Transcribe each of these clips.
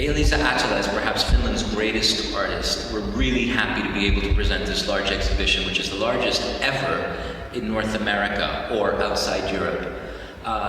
Eija-Liisa Ahtila is perhaps Finland's greatest artist. We're really happy to be able to present this large exhibition, which is the largest ever in North America or outside Europe.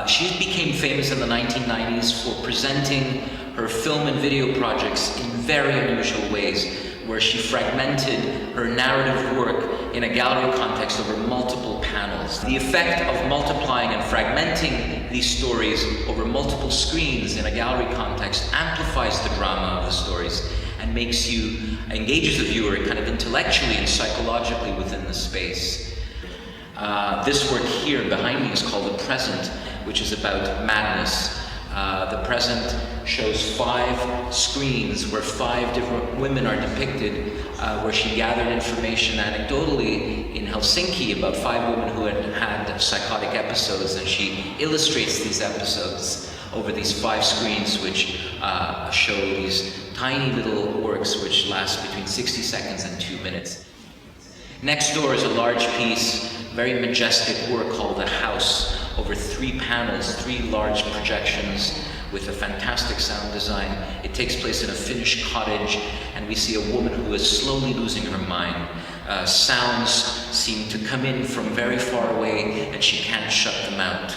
She became famous in the 1990s for presenting her film and video projects in very unusual ways, where she fragmented her narrative work in a gallery context over multiple panels. The effect of multiplying and fragmenting these stories over multiple screens in a gallery context amplifies the drama of the stories and engages the viewer kind of intellectually and psychologically within the space. This work here behind me is called The Present, which is about madness. The Present shows 5 screens where 5 different women are depicted, where she gathered information anecdotally in Helsinki about 5 women who had had psychotic episodes, and she illustrates these episodes over these 5 screens, which show these tiny little works which last between 60 seconds and 2 minutes. Next door is a large piece, very majestic work called The House, over 3 panels, 3 large projections with a fantastic sound design. It takes place in a Finnish cottage, and we see a woman who is slowly losing her mind. Sounds seem to come in from very far away, and she can't shut them out.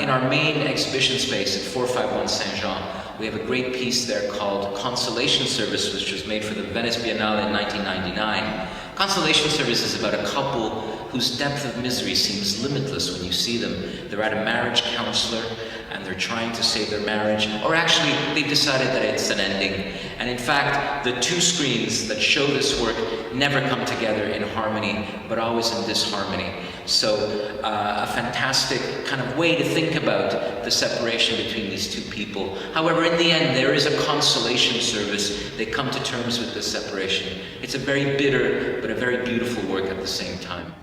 In our main exhibition space at 451 Saint-Jean, we have a great piece there called Consolation Service, which was made for the Venice Biennale in 1999. Consolation Service is about a couple whose depth of misery seems limitless when you see them. They're at a marriage counselor and they're trying to save their marriage, or actually they've decided that it's an ending. And in fact, the 2 screens that show this work never come together in harmony, but always in disharmony. So a fantastic kind of way to think about the separation between these 2 people. However, in the end, there is a consolation service. They come to terms with this separation. It's a very bitter, but a very beautiful work at the same time.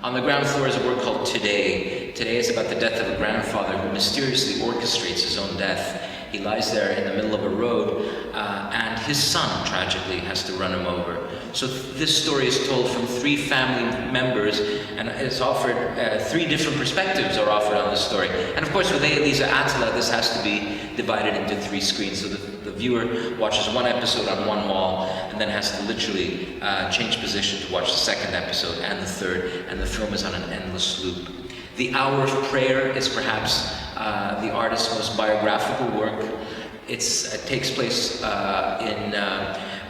On the ground floor is a work called Today. Today is about the death of a grandfather who mysteriously orchestrates his own death. He lies there in the middle of a road, and his son, tragically, has to run him over. So this story is told from 3 family members, and it's offered, 3 different perspectives are offered on this story. And of course, with Eija-Liisa Ahtila, this has to be divided into 3 screens. So the viewer watches 1 episode on 1 wall, and then has to literally change position to watch the 2nd episode and the 3rd, and the film is on an endless loop. The Hour of Prayer is perhaps the artist's most biographical work. It takes place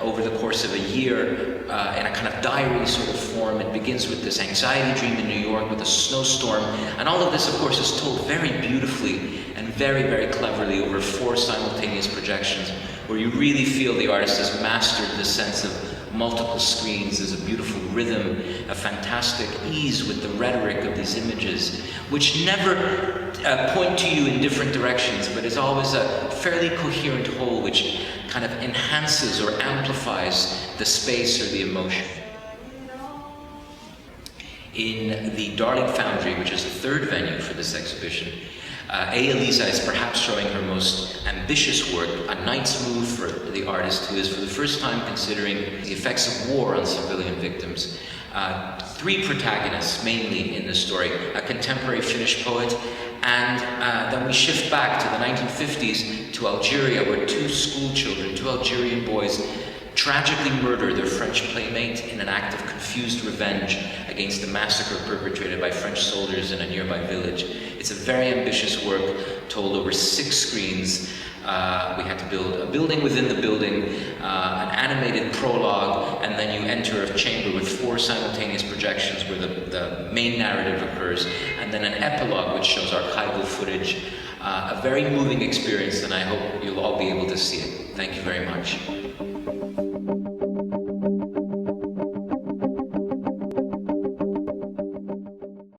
over the course of a year in a kind of diary sort of form. It begins with this anxiety dream in New York with a snowstorm, and all of this, of course, is told very beautifully and very, very cleverly over 4 simultaneous projections, where you really feel the artist has mastered the sense of multiple screens. There's a beautiful rhythm, a fantastic ease with the rhetoric of these images, which never point to you in different directions, but is always a fairly coherent whole which kind of enhances or amplifies the space or the emotion. In the Darling Foundry, which is the 3rd venue for this exhibition, Eija-Liisa is perhaps showing her most ambitious work, a knight's move for the artist who is for the first time considering the effects of war on civilian victims. 3 protagonists mainly in this story, a contemporary Finnish poet, and then we shift back to the 1950s to Algeria, where 2 school children, 2 Algerian boys, tragically murder their French playmate in an act of confused revenge against the massacre perpetrated by French soldiers in a nearby village. It's a very ambitious work, told over 6 screens. We had to build a building within the building, an animated prologue, and then you enter a chamber with 4 simultaneous projections where the main narrative occurs, and then an epilogue which shows archival footage. A very moving experience, and I hope you'll all be able to see it. Thank you very much.